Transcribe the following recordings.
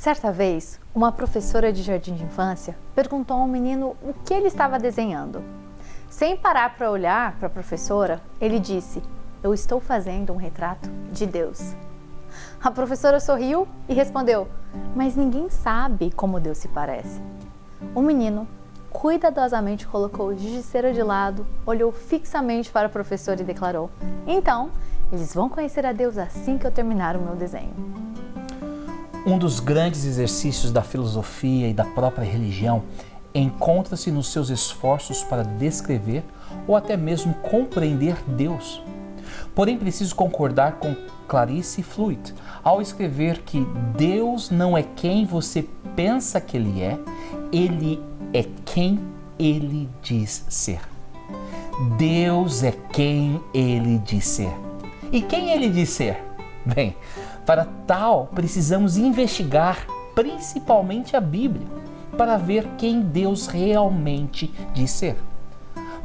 Certa vez, uma professora de jardim de infância perguntou ao menino o que ele estava desenhando. Sem parar para olhar para a professora, ele disse: "Eu estou fazendo um retrato de Deus." A professora sorriu e respondeu: "Mas ninguém sabe como Deus se parece." O menino cuidadosamente colocou o giz de cera de lado, olhou fixamente para a professora e declarou: "Então, eles vão conhecer a Deus assim que eu terminar o meu desenho." Um dos grandes exercícios da filosofia e da própria religião encontra-se nos seus esforços para descrever ou até mesmo compreender Deus. Porém, preciso concordar com Clarice Fluidt ao escrever que Deus não é quem você pensa que Ele é quem Ele diz ser. Deus é quem Ele diz ser. E quem Ele diz ser? Bem, para tal, precisamos investigar principalmente a Bíblia, para ver quem Deus realmente diz ser.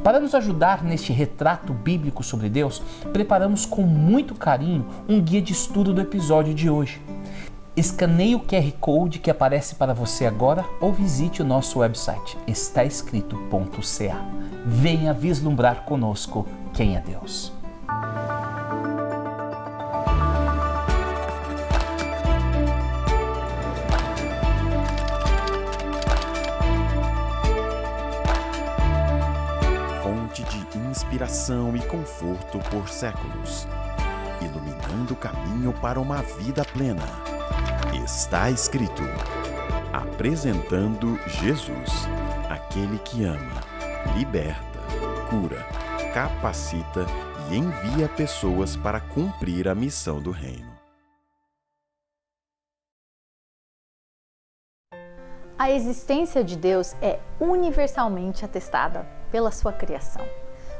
Para nos ajudar neste retrato bíblico sobre Deus, preparamos com muito carinho um guia de estudo do episódio de hoje. Escaneie o QR Code que aparece para você agora ou visite o nosso website estaescrito.ca. Venha vislumbrar conosco quem é Deus. De inspiração e conforto por séculos, iluminando o caminho para uma vida plena. Está escrito. Apresentando Jesus, aquele que ama, liberta, cura, capacita e envia pessoas para cumprir a missão do reino. A existência de Deus é universalmente atestada pela sua criação.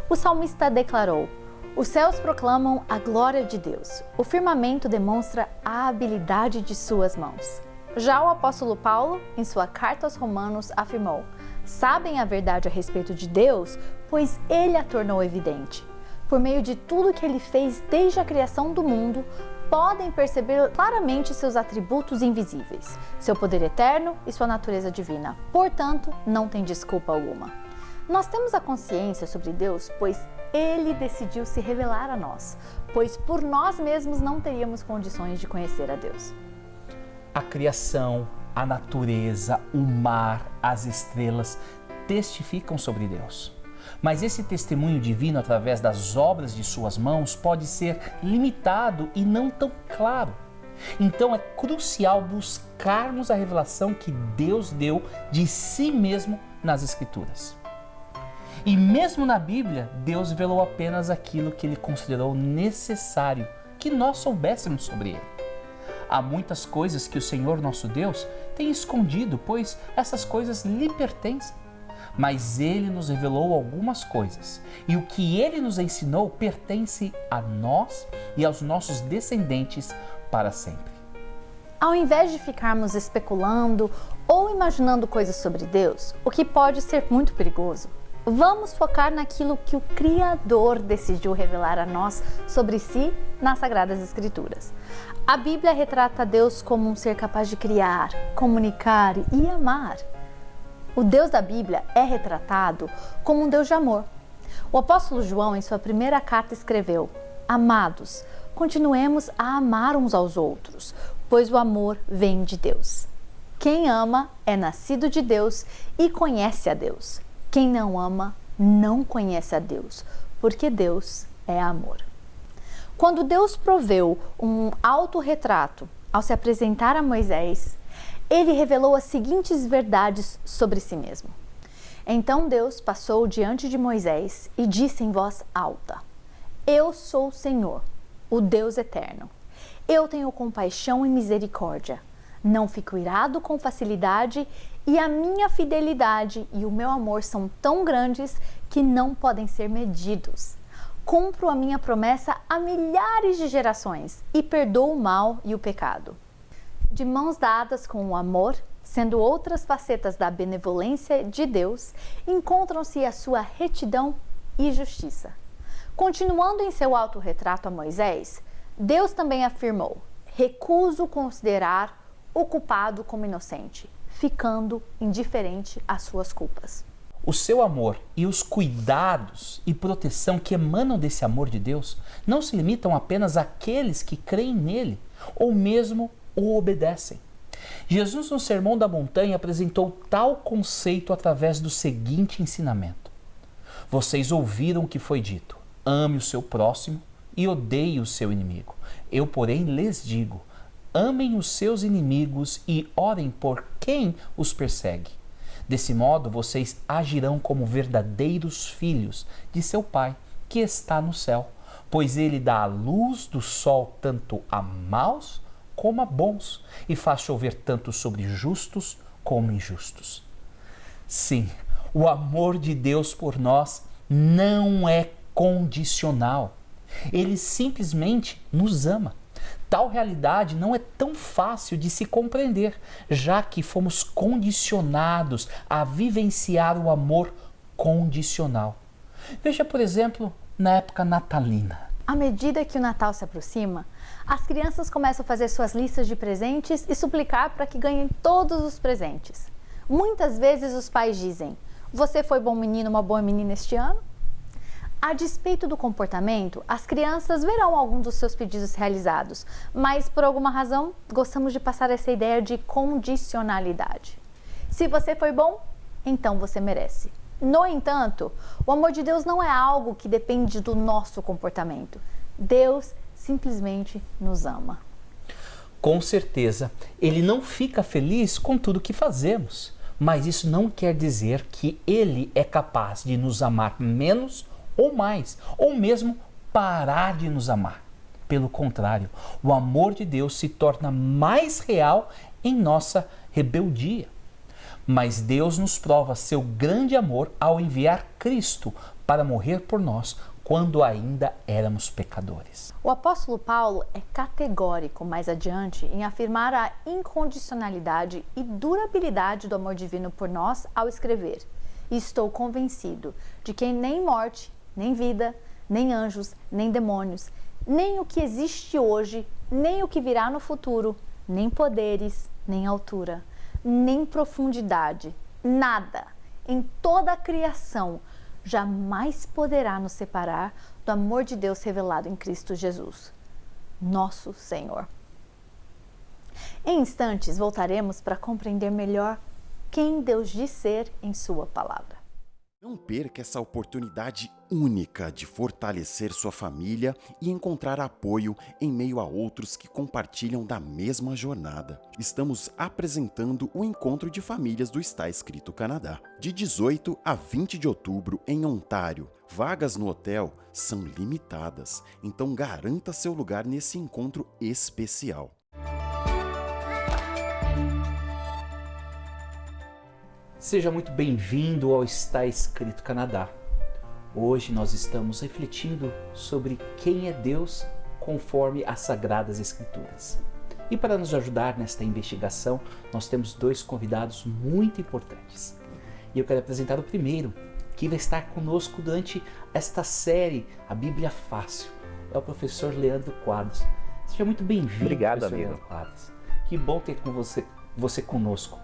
O salmista declarou: "Os céus proclamam a glória de Deus, o firmamento demonstra a habilidade de suas mãos." Já o apóstolo Paulo, em sua carta aos Romanos, afirmou: "Sabem a verdade a respeito de Deus, pois Ele a tornou evidente. Por meio de tudo que Ele fez desde a criação do mundo, podem perceber claramente seus atributos invisíveis, seu poder eterno e sua natureza divina. Portanto, não tem desculpa alguma." Nós temos a consciência sobre Deus, pois Ele decidiu se revelar a nós, pois por nós mesmos não teríamos condições de conhecer a Deus. A criação, a natureza, o mar, as estrelas testificam sobre Deus. Mas esse testemunho divino através das obras de suas mãos pode ser limitado e não tão claro. Então é crucial buscarmos a revelação que Deus deu de si mesmo nas Escrituras. E mesmo na Bíblia, Deus revelou apenas aquilo que Ele considerou necessário que nós soubéssemos sobre Ele. Há muitas coisas que o Senhor nosso Deus tem escondido, pois essas coisas lhe pertencem. Mas Ele nos revelou algumas coisas, e o que Ele nos ensinou pertence a nós e aos nossos descendentes para sempre. Ao invés de ficarmos especulando ou imaginando coisas sobre Deus, o que pode ser muito perigoso, vamos focar naquilo que o Criador decidiu revelar a nós sobre si nas Sagradas Escrituras. A Bíblia retrata Deus como um ser capaz de criar, comunicar e amar. O Deus da Bíblia é retratado como um Deus de amor. O apóstolo João, em sua primeira carta, escreveu: "Amados, continuemos a amar uns aos outros, pois o amor vem de Deus. Quem ama é nascido de Deus e conhece a Deus. Quem não ama não conhece a Deus, porque Deus é amor." Quando Deus proveu um autorretrato ao se apresentar a Moisés, Ele revelou as seguintes verdades sobre si mesmo. Então Deus passou diante de Moisés e disse em voz alta: "Eu sou o Senhor, o Deus eterno. Eu tenho compaixão e misericórdia. Não fico irado com facilidade e a minha fidelidade e o meu amor são tão grandes que não podem ser medidos. Cumpro a minha promessa a milhares de gerações e perdoo o mal e o pecado." De mãos dadas com o amor, sendo outras facetas da benevolência de Deus, encontram-se a sua retidão e justiça. Continuando em seu autorretrato a Moisés, Deus também afirmou: "Recuso considerar o culpado como inocente, ficando indiferente às suas culpas. O seu amor e os cuidados e proteção que emanam desse amor de Deus não se limitam apenas àqueles que creem nele ou mesmo o obedecem. Jesus, no Sermão da Montanha, apresentou tal conceito através do seguinte ensinamento: vocês ouviram o que foi dito, ame o seu próximo e odeie o seu inimigo. Eu, porém, lhes digo, amem os seus inimigos e orem por quem os persegue. Desse modo, vocês agirão como verdadeiros filhos de seu Pai, que está no céu, pois ele dá a luz do sol tanto a maus como a bons, e faz chover tanto sobre justos como injustos. Sim, o amor de Deus por nós não é condicional. Ele simplesmente nos ama. Tal realidade não é tão fácil de se compreender, já que fomos condicionados a vivenciar o amor condicional. Veja, por exemplo, na época natalina. À medida que o Natal se aproxima, as crianças começam a fazer suas listas de presentes e suplicar para que ganhem todos os presentes. Muitas vezes os pais dizem: você foi bom menino, uma boa menina este ano? A despeito do comportamento, as crianças verão alguns dos seus pedidos realizados, mas por alguma razão gostamos de passar essa ideia de condicionalidade. Se você foi bom, então você merece. No entanto, o amor de Deus não é algo que depende do nosso comportamento. Deus simplesmente nos ama. Com certeza, Ele não fica feliz com tudo que fazemos, mas isso não quer dizer que Ele é capaz de nos amar menos ou mais, ou mesmo parar de nos amar. Pelo contrário, o amor de Deus se torna mais real em nossa rebeldia. Mas Deus nos prova seu grande amor ao enviar Cristo para morrer por nós quando ainda éramos pecadores. O apóstolo Paulo é categórico mais adiante em afirmar a incondicionalidade e durabilidade do amor divino por nós ao escrever: e estou convencido de que nem morte, nem vida, nem anjos, nem demônios, nem o que existe hoje, nem o que virá no futuro, nem poderes, nem altura, nem profundidade, nada em toda a criação jamais poderá nos separar do amor de Deus revelado em Cristo Jesus, nosso Senhor. Em instantes voltaremos para compreender melhor quem Deus diz ser em sua palavra. Não perca essa oportunidade única de fortalecer sua família e encontrar apoio em meio a outros que compartilham da mesma jornada. Estamos apresentando o Encontro de Famílias do Está Escrito Canadá, de 18 a 20 de outubro em Ontário. Vagas no hotel são limitadas, então garanta seu lugar nesse encontro especial. Seja muito bem-vindo ao Está Escrito Canadá. Hoje nós estamos refletindo sobre quem é Deus conforme as Sagradas Escrituras. E para nos ajudar nesta investigação, nós temos dois convidados muito importantes. E eu quero apresentar o primeiro, que vai estar conosco durante esta série, A Bíblia Fácil. É o professor Leandro Quadros. Seja muito bem-vindo, Obrigado, professor amigo. Leandro Quadros. Que bom ter com você conosco.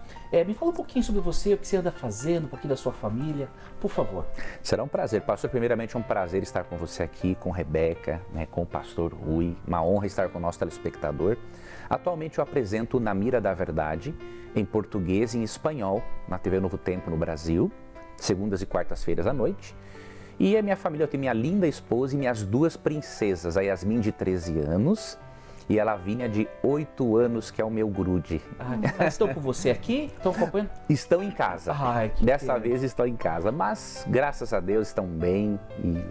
Me fala um pouquinho sobre você, o que você anda fazendo, um pouquinho da sua família, por favor. Será um prazer, pastor. Primeiramente, é um prazer estar com você aqui, com Rebeca, com o pastor Rui. Uma honra estar com o nosso telespectador. Atualmente eu apresento Na Mira da Verdade, em português e em espanhol, na TV Novo Tempo no Brasil, segundas e quartas-feiras à noite. E a minha família, eu tenho minha linda esposa e minhas duas princesas, a Yasmin de 13 anos e a Lavínia de 8 anos, que é o meu grude. Elas estão com você aqui? Estão acompanhando? Estão em casa. Ai, que Dessa pena. vez estão em casa, mas graças a Deus estão bem e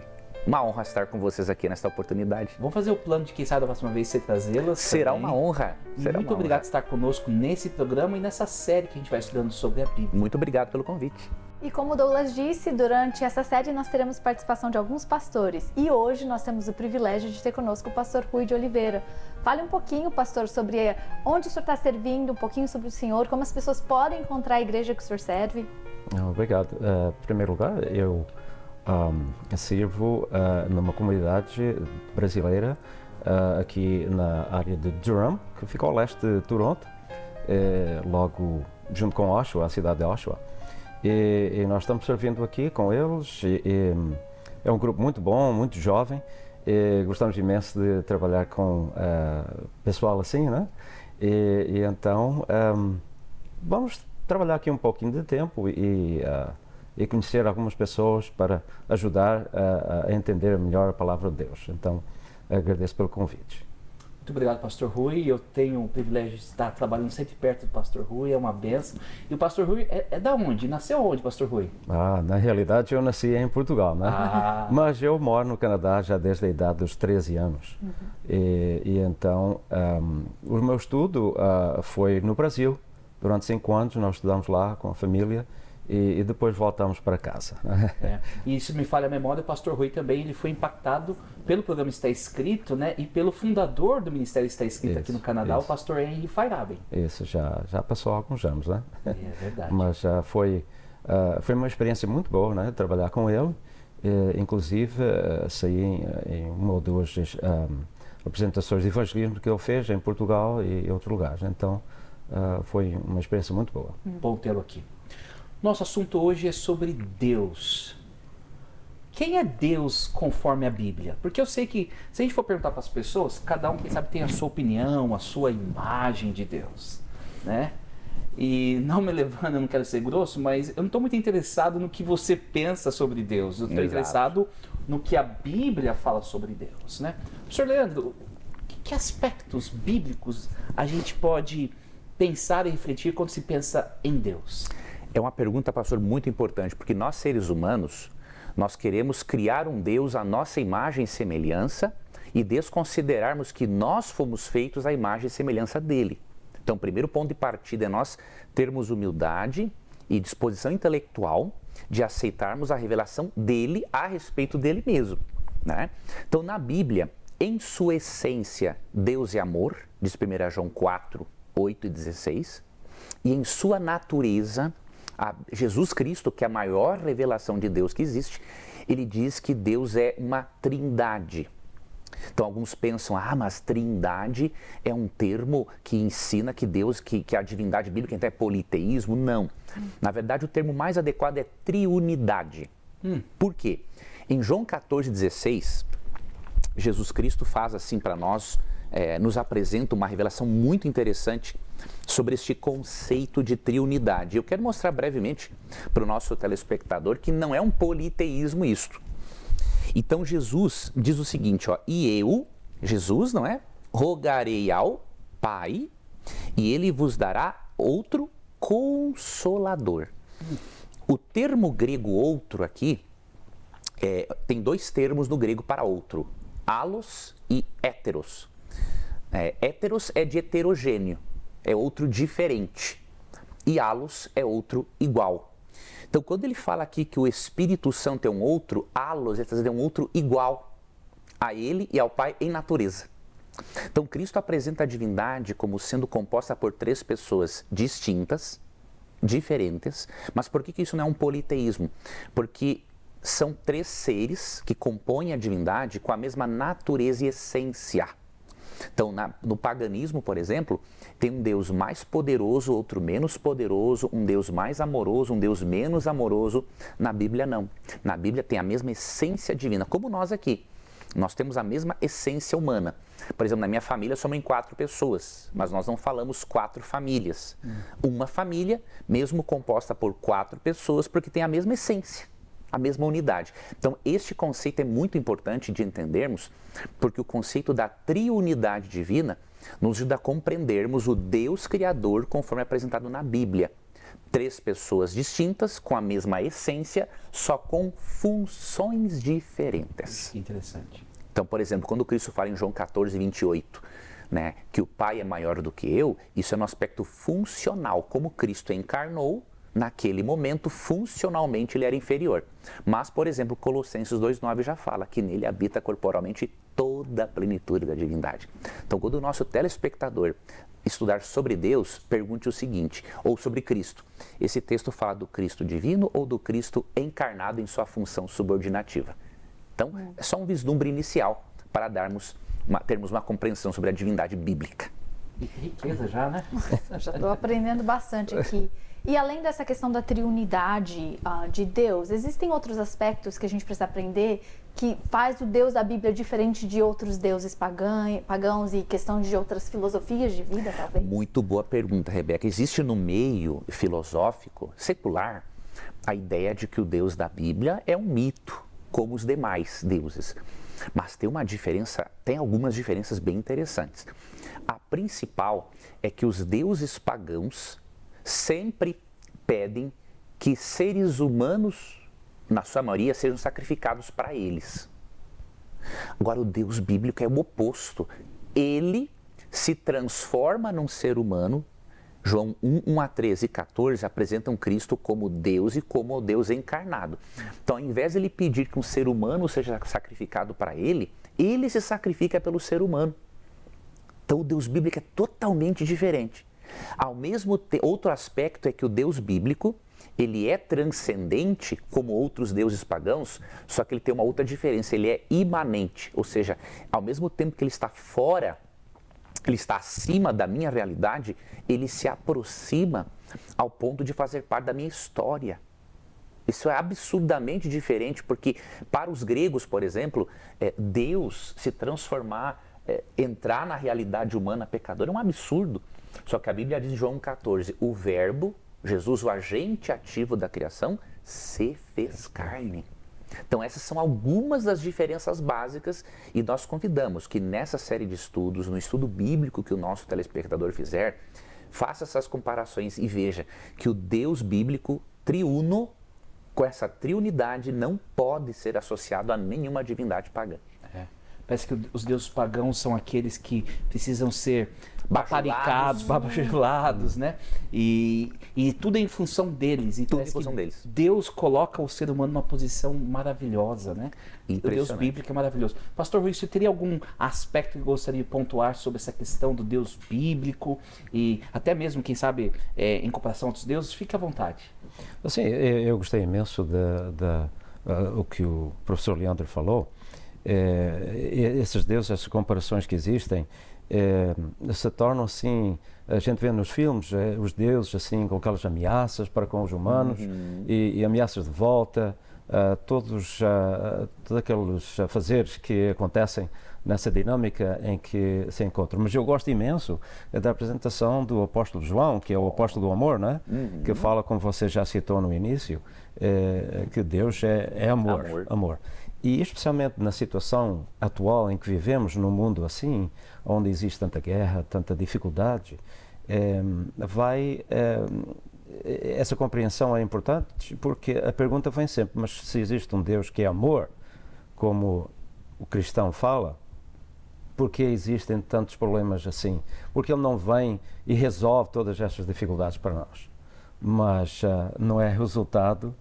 uma honra estar com vocês aqui nesta oportunidade. Vamos fazer o plano de quem sabe da próxima vez você trazê-las. Será também. uma honra. Será Muito uma obrigado honra. por estar conosco nesse programa e nessa série que a gente vai estudando sobre a Bíblia. Muito obrigado pelo convite. E como o Douglas disse, durante essa série nós teremos participação de alguns pastores. E hoje nós temos o privilégio de ter conosco o pastor Rui de Oliveira. Fale um pouquinho, pastor, sobre onde o senhor está servindo, um pouquinho sobre o senhor, como as pessoas podem encontrar a igreja que o senhor serve. Obrigado. Em primeiro lugar, eu sirvo numa comunidade brasileira aqui na área de Durham, que fica ao leste de Toronto. logo junto com Oshawa, a cidade de Oshawa. E nós estamos servindo aqui com eles. É um grupo muito bom, muito jovem. Gostamos imenso de trabalhar com pessoal assim, né? E então vamos trabalhar aqui um pouquinho de tempo e conhecer algumas pessoas para ajudar a entender melhor a palavra de Deus. Então, agradeço pelo convite. Muito obrigado, Pastor Rui. Eu tenho o privilégio de estar trabalhando sempre perto do Pastor Rui, é uma benção. E o Pastor Rui é da onde? Nasceu onde, Pastor Rui? Na realidade, eu nasci em Portugal, né? Mas eu moro no Canadá já desde a idade dos 13 anos. E então, o meu estudo foi no Brasil. Durante 5 anos nós estudamos lá com a família. E depois voltamos para casa. E se me falha a memória, o Pastor Rui também ele foi impactado pelo programa Está Escrito, né? E pelo fundador do Ministério Está Escrito aqui no Canadá, o Pastor Henry Feiraben. Isso, já passou há alguns anos, né? É verdade. Mas foi uma experiência muito boa, né? Trabalhar com ele. Inclusive, saí em uma ou duas apresentações de evangelismo que ele fez em Portugal e em outros lugares. Então, foi uma experiência muito boa. Bom tê-lo aqui. Nosso assunto hoje é sobre Deus. Quem é Deus conforme a Bíblia? Porque eu sei que, se a gente for perguntar para as pessoas, cada um, quem sabe, tem a sua opinião, a sua imagem de Deus, né? E não me levando, eu não quero ser grosso, mas eu não estou muito interessado no que você pensa sobre Deus. Eu estou interessado no que a Bíblia fala sobre Deus, né? Professor Leandro, que aspectos bíblicos a gente pode pensar e refletir quando se pensa em Deus? É uma pergunta, pastor, muito importante, porque nós, seres humanos, nós queremos criar um Deus à nossa imagem e semelhança e desconsiderarmos que nós fomos feitos à imagem e semelhança dele. Então, o primeiro ponto de partida é nós termos humildade e disposição intelectual de aceitarmos a revelação dele a respeito dele mesmo, né? Então, na Bíblia, em sua essência, Deus é amor, diz 1 João 4, 8 e 16, e em sua natureza, Jesus Cristo, que é a maior revelação de Deus que existe, ele diz que Deus é uma trindade. Então alguns pensam, mas trindade é um termo que ensina que Deus, que a divindade bíblica então é politeísmo. Não. Na verdade o termo mais adequado é triunidade. Por quê? Em João 14,16, Jesus Cristo faz assim para nós, nos apresenta uma revelação muito interessante sobre este conceito de triunidade. Eu quero mostrar brevemente para o nosso telespectador que não é um politeísmo isto. Então Jesus diz o seguinte, e eu, Jesus, não é? Rogarei ao Pai e ele vos dará outro consolador. O termo grego outro aqui, tem 2 termos no grego para outro, allos e héteros. Héteros é de heterogêneo, é outro diferente, e allos é outro igual. Então, quando ele fala aqui que o Espírito Santo é um outro, allos é um outro igual a ele e ao Pai em natureza. Então, Cristo apresenta a divindade como sendo composta por 3 pessoas distintas, diferentes, mas por que isso não é um politeísmo? Porque são 3 seres que compõem a divindade com a mesma natureza e essência. Então, no paganismo, por exemplo, tem um Deus mais poderoso, outro menos poderoso, um Deus mais amoroso, um Deus menos amoroso. Na Bíblia, não. Na Bíblia tem a mesma essência divina, como nós aqui. Nós temos a mesma essência humana. Por exemplo, na minha família somos em 4 pessoas, mas nós não falamos 4 famílias. Uma família, mesmo composta por 4 pessoas, porque tem a mesma essência, a mesma unidade. Então, este conceito é muito importante de entendermos, porque o conceito da triunidade divina nos ajuda a compreendermos o Deus Criador conforme apresentado na Bíblia. 3 pessoas distintas, com a mesma essência, só com funções diferentes. Que interessante. Então, por exemplo, quando Cristo fala em João 14, 28, né, que o Pai é maior do que eu, isso é no aspecto funcional, como Cristo encarnou. Naquele momento, funcionalmente, ele era inferior. Mas, por exemplo, Colossenses 2,9 já fala que nele habita corporalmente toda a plenitude da divindade. Então, quando o nosso telespectador estudar sobre Deus, pergunte o seguinte, ou sobre Cristo. Esse texto fala do Cristo divino ou do Cristo encarnado em sua função subordinativa? Então, é só um vislumbre inicial para termos uma compreensão sobre a divindade bíblica. E que riqueza já, né? Já estou aprendendo bastante aqui. E além dessa questão da triunidade de Deus, existem outros aspectos que a gente precisa aprender que faz o Deus da Bíblia diferente de outros deuses pagãos e questão de outras filosofias de vida, talvez? Muito boa pergunta, Rebeca. Existe no meio filosófico, secular, a ideia de que o Deus da Bíblia é um mito, como os demais deuses. Mas tem algumas diferenças bem interessantes. A principal é que os deuses pagãos sempre pedem que seres humanos, na sua maioria, sejam sacrificados para eles. Agora, o Deus bíblico é o oposto. Ele se transforma num ser humano. João 1:13 e 14 apresentam Cristo como Deus e como o Deus encarnado. Então, ao invés de ele pedir que um ser humano seja sacrificado para ele se sacrifica pelo ser humano. Então, o Deus bíblico é totalmente diferente. Ao mesmo tempo, outro aspecto é que o Deus bíblico, ele é transcendente como outros deuses pagãos, só que ele tem uma outra diferença, ele é imanente, ou seja, ao mesmo tempo que ele está fora, ele está acima da minha realidade, ele se aproxima ao ponto de fazer parte da minha história. Isso é absurdamente diferente, porque para os gregos, por exemplo, Deus se transformar, entrar na realidade humana pecadora é um absurdo. Só que a Bíblia diz em João 14, o verbo, Jesus, o agente ativo da criação, se fez carne. Então essas são algumas das diferenças básicas e nós convidamos que nessa série de estudos, no estudo bíblico que o nosso telespectador fizer, faça essas comparações e veja que o Deus bíblico triuno, com essa triunidade, não pode ser associado a nenhuma divindade pagã. Parece que os deuses pagãos são aqueles que precisam ser bajulados, né? E tudo é em função deles. E tudo em função deles. Deus coloca o ser humano numa posição maravilhosa, né? O Deus bíblico é maravilhoso. Pastor Rui, você teria algum aspecto que gostaria de pontuar sobre essa questão do Deus bíblico e até mesmo, quem sabe, em comparação a outros deuses? Fique à vontade. Assim, eu gostei imenso o que o professor Leandro falou. Esses deuses, essas comparações que existem, se tornam assim, a gente vê nos filmes os deuses assim com aquelas ameaças para com os humanos e ameaças de volta, todos aqueles afazeres que acontecem nessa dinâmica em que se encontram. Mas eu gosto imenso da apresentação do apóstolo João, que é o apóstolo do amor, né? Que fala, como você já citou no início, que Deus é amor. E especialmente na situação atual em que vivemos, num mundo assim, onde existe tanta guerra, tanta dificuldade, essa compreensão é importante, porque a pergunta vem sempre, mas se existe um Deus que é amor, como o cristão fala, por que existem tantos problemas assim? Porque ele não vem e resolve todas estas dificuldades para nós, mas não é resultado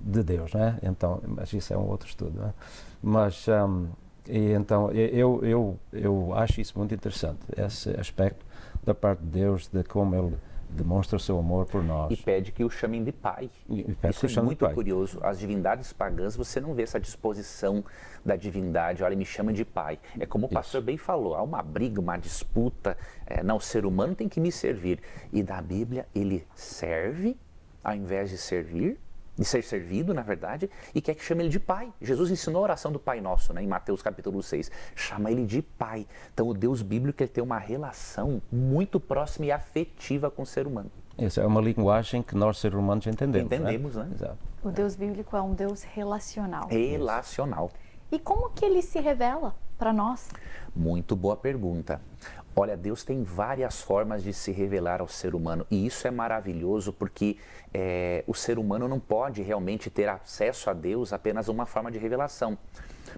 de Deus, né? Então, mas isso é um outro estudo, né? Mas então eu acho isso muito interessante, esse aspecto da parte de Deus, de como Ele demonstra o seu amor por nós. E pede que o chamem de Pai. Isso é muito curioso. As divindades pagãs, você não vê essa disposição da divindade, olha, me chama de Pai. É como o pastor bem falou, há uma briga, uma disputa, não, o ser humano tem que me servir. E na Bíblia, ele serve ao invés de servir, de ser servido, na verdade, e quer que chame ele de Pai. Jesus ensinou a oração do Pai Nosso, né, em Mateus capítulo 6. Chama ele de Pai. Então, o Deus bíblico ele tem uma relação muito próxima e afetiva com o ser humano. Isso é uma linguagem que nós, seres humanos, entendemos, né? Exato. O Deus bíblico é um Deus relacional. Relacional. E como que ele se revela para nós? Muito boa pergunta. Olha, Deus tem várias formas de se revelar ao ser humano e isso é maravilhoso porque o ser humano não pode realmente ter acesso a Deus apenas uma forma de revelação.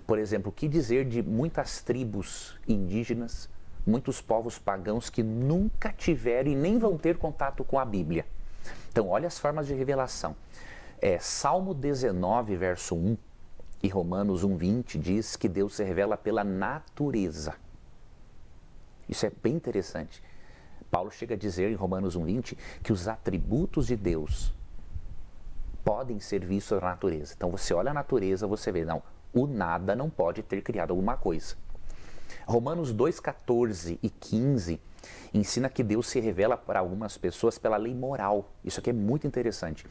Por exemplo, o que dizer de muitas tribos indígenas, muitos povos pagãos que nunca tiveram e nem vão ter contato com a Bíblia? Então, olha as formas de revelação. Salmo 19, verso 1 e Romanos 1:20 diz que Deus se revela pela natureza. Isso é bem interessante. Paulo chega a dizer em Romanos 1:20 que os atributos de Deus podem ser vistos na natureza. Então você olha a natureza, você vê, não, o nada não pode ter criado alguma coisa. Romanos 2:14 e 15 ensina que Deus se revela para algumas pessoas pela lei moral. Isso aqui é muito interessante.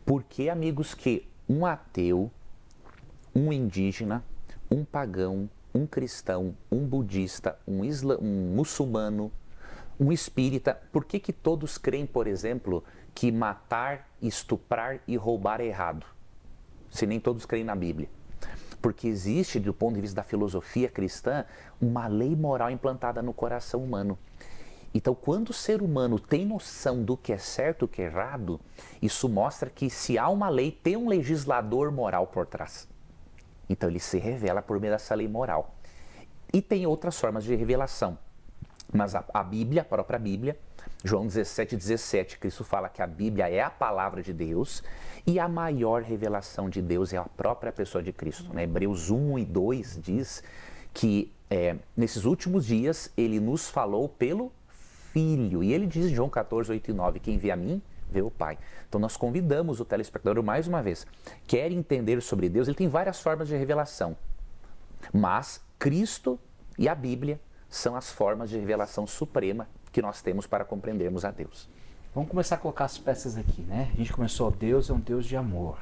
Porque, amigos, que um ateu, um indígena, um pagão, um cristão, um budista, um muçulmano, um espírita, por que todos creem, por exemplo, que matar, estuprar e roubar é errado? Se nem todos creem na Bíblia. Porque existe, do ponto de vista da filosofia cristã, uma lei moral implantada no coração humano. Então, quando o ser humano tem noção do que é certo e o que é errado, isso mostra que se há uma lei, tem um legislador moral por trás. Então, ele se revela por meio dessa lei moral. E tem outras formas de revelação. Mas a Bíblia, a própria Bíblia, João 17,17, Cristo fala que a Bíblia é a palavra de Deus e a maior revelação de Deus é a própria pessoa de Cristo. Né? Hebreus 1 e 2 diz que nesses últimos dias ele nos falou pelo Filho. E ele diz em João 14, 8 e 9, quem vê a mim, vê o Pai. Então nós convidamos o telespectador mais uma vez. Quer entender sobre Deus? Ele tem várias formas de revelação. Mas Cristo e a Bíblia são as formas de revelação suprema que nós temos para compreendermos a Deus. Vamos começar a colocar as peças aqui, né? A gente começou, Deus é um Deus de amor,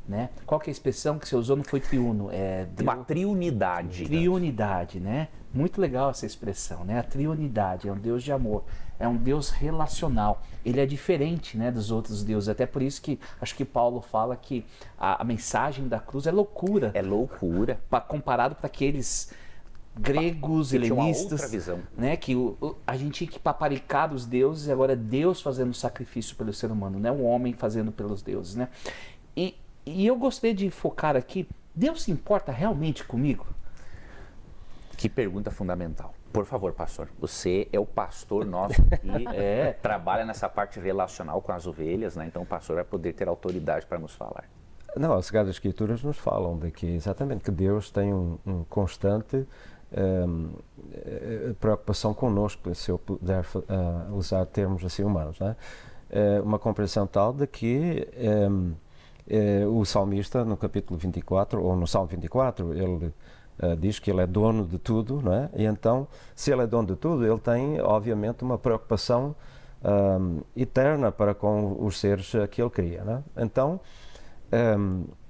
né? Qual que é a expressão que você usou? Não foi triuno, é Deus... Uma triunidade. Triunidade, né? Muito legal essa expressão, né? A triunidade é um Deus de amor, é um Deus relacional. Ele é diferente, né, dos outros deuses. Até por isso que acho que Paulo fala que a mensagem da cruz é loucura. É loucura. Comparado para aqueles gregos, helenistas, né, que a gente tinha que paparicar os deuses e agora é Deus fazendo sacrifício pelo ser humano, né? O homem fazendo pelos deuses, né? E eu gostaria de focar aqui, Deus se importa realmente comigo? Que pergunta fundamental. Por favor, pastor, você é o pastor nosso que trabalha nessa parte relacional com as ovelhas, né? Então o pastor vai poder ter autoridade para nos falar. Não, as Sagradas Escrituras nos falam de que exatamente que Deus tem um constante preocupação connosco, se eu puder usar termos assim humanos, né? Uma compreensão tal de que o salmista no capítulo 24, ou no Salmo 24, ele diz que ele é dono de tudo, não é? E então, se ele é dono de tudo, ele tem obviamente uma preocupação eterna para com os seres que ele cria, não é? Então,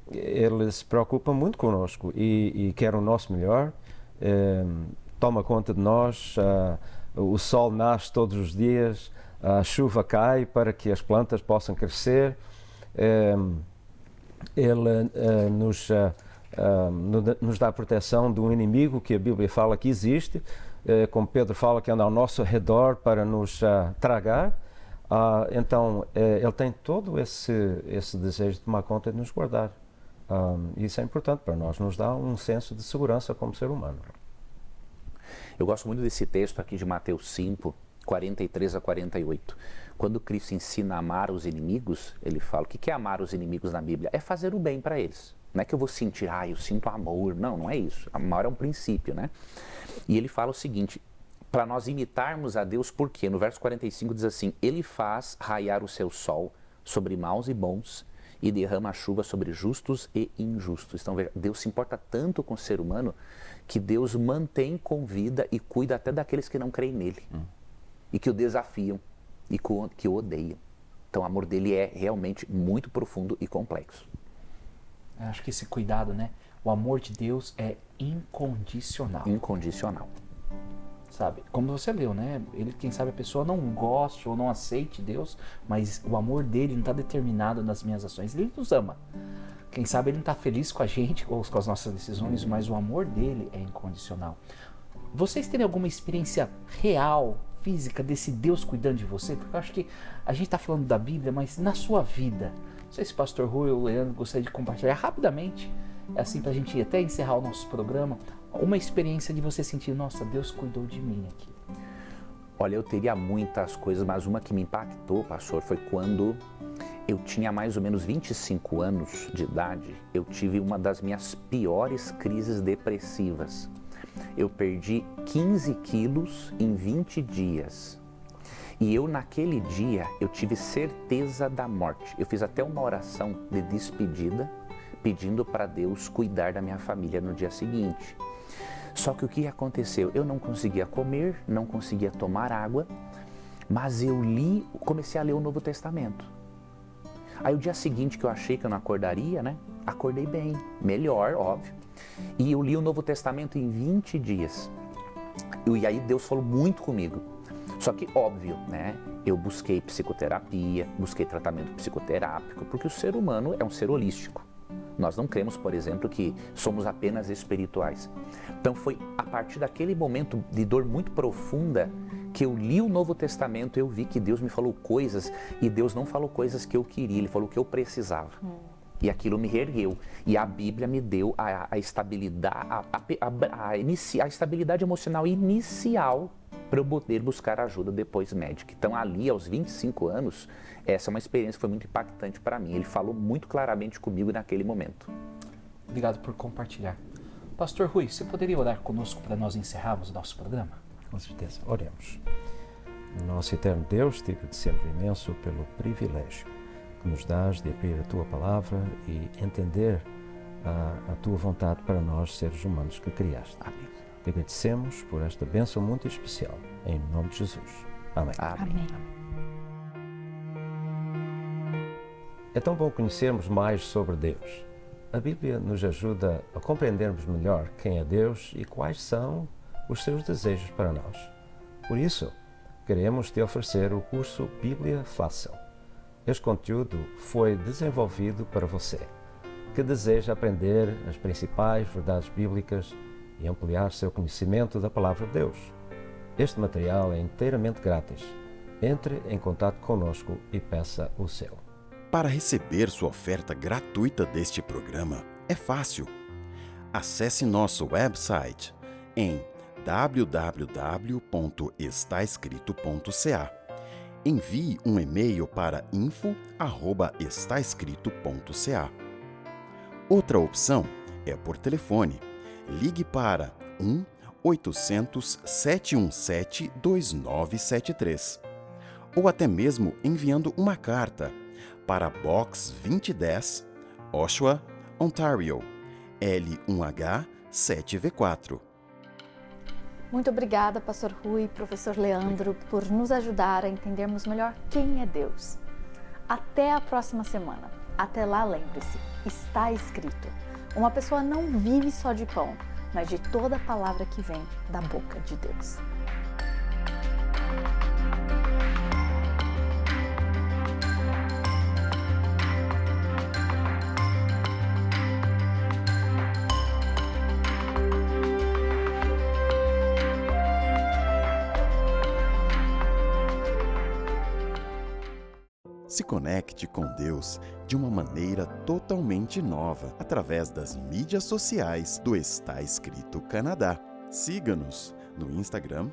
ele se preocupa muito connosco e quer o nosso melhor, toma conta de nós, o sol nasce todos os dias, a chuva cai para que as plantas possam crescer, ele nos dá proteção do inimigo que a Bíblia fala que existe, como Pedro fala que anda ao nosso redor para nos tragar. Então, ele tem todo esse desejo de tomar conta e de nos guardar. Isso é importante para nós, nos dá um senso de segurança como ser humano. Eu gosto muito desse texto aqui de Mateus 5, 43 a 48. Quando Cristo ensina a amar os inimigos, ele fala, o que é amar os inimigos na Bíblia? É fazer o bem para eles. Não é que eu vou sentir, eu sinto amor. Não, não é isso. Amor é um princípio, né? E ele fala o seguinte, para nós imitarmos a Deus, por quê? No verso 45 diz assim, ele faz raiar o seu sol sobre maus e bons e derrama a chuva sobre justos e injustos. Então, veja, Deus se importa tanto com o ser humano que Deus mantém com vida e cuida até daqueles que não creem nele e que o desafiam e que o odeiam. Então, o amor dele é realmente muito profundo e complexo. Eu acho que esse cuidado, né? O amor de Deus é incondicional. Incondicional. Sabe? Como você leu, né? Ele, quem sabe a pessoa não goste ou não aceite Deus, mas o amor dele não está determinado nas minhas ações. Ele nos ama. Quem sabe ele não está feliz com a gente ou com as nossas decisões, mas o amor dele é incondicional. Vocês têm alguma experiência real, física, desse Deus cuidando de você? Porque eu acho que a gente está falando da Bíblia, mas na sua vida, não sei se o pastor Rui ou o Leandro gostaria de compartilhar rapidamente, assim para a gente até encerrar o nosso programa, uma experiência de você sentir, nossa, Deus cuidou de mim aqui. Olha, eu teria muitas coisas, mas uma que me impactou, pastor, foi quando eu tinha mais ou menos 25 anos de idade, eu tive uma das minhas piores crises depressivas. Eu perdi 15 quilos em 20 dias. E eu, naquele dia, eu tive certeza da morte. Eu fiz até uma oração de despedida, pedindo para Deus cuidar da minha família no dia seguinte. Só que o que aconteceu? Eu não conseguia comer, não conseguia tomar água, mas eu comecei a ler o Novo Testamento. Aí o dia seguinte que eu achei que eu não acordaria, né? Acordei bem, melhor, óbvio. E eu li o Novo Testamento em 20 dias. E aí Deus falou muito comigo. Só que, óbvio, né? Eu busquei psicoterapia, busquei tratamento psicoterápico, porque o ser humano é um ser holístico. Nós não cremos, por exemplo, que somos apenas espirituais. Então foi a partir daquele momento de dor muito profunda que eu li o Novo Testamento, eu vi que Deus me falou coisas, e Deus não falou coisas que eu queria, Ele falou o que eu precisava. E aquilo me reergueu. E a Bíblia me deu a estabilidade, a estabilidade emocional inicial para eu poder buscar ajuda depois médica. Então ali, aos 25 anos, essa é uma experiência que foi muito impactante para mim. Ele falou muito claramente comigo naquele momento. Obrigado por compartilhar. Pastor Rui, você poderia orar conosco para nós encerrarmos o nosso programa? Com certeza. Oremos. Nosso eterno Deus, te agradecemos imenso pelo privilégio que nos dás de abrir a Tua Palavra e entender a Tua vontade para nós, seres humanos que criaste. Amém. Te agradecemos por esta bênção muito especial. Em nome de Jesus. Amém. Amém. É tão bom conhecermos mais sobre Deus. A Bíblia nos ajuda a compreendermos melhor quem é Deus e quais são os seus desejos para nós. Por isso, queremos te oferecer o curso Bíblia Fácil. Este conteúdo foi desenvolvido para você, que deseja aprender as principais verdades bíblicas e ampliar seu conhecimento da Palavra de Deus. Este material é inteiramente grátis. Entre em contato conosco e peça o seu. Para receber sua oferta gratuita deste programa, é fácil. Acesse nosso website em www.estaescrito.ca. Envie um e-mail para info@estaescrito.ca. Outra opção é por telefone. Ligue para 1-800-717-2973 ou até mesmo enviando uma carta para Box 2010, Oshawa, Ontario, L1H 7V4. Muito obrigada, Pastor Rui e Professor Leandro, por nos ajudar a entendermos melhor quem é Deus. Até a próxima semana. Até lá, lembre-se, está escrito: uma pessoa não vive só de pão, mas de toda a palavra que vem da boca de Deus. Se conecte com Deus de uma maneira totalmente nova através das mídias sociais do Está Escrito Canadá. Siga-nos no Instagram,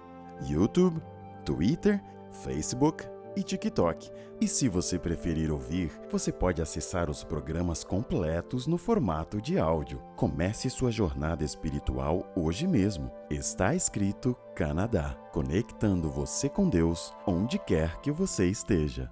YouTube, Twitter, Facebook e TikTok. E se você preferir ouvir, você pode acessar os programas completos no formato de áudio. Comece sua jornada espiritual hoje mesmo. Está Escrito Canadá, conectando você com Deus onde quer que você esteja.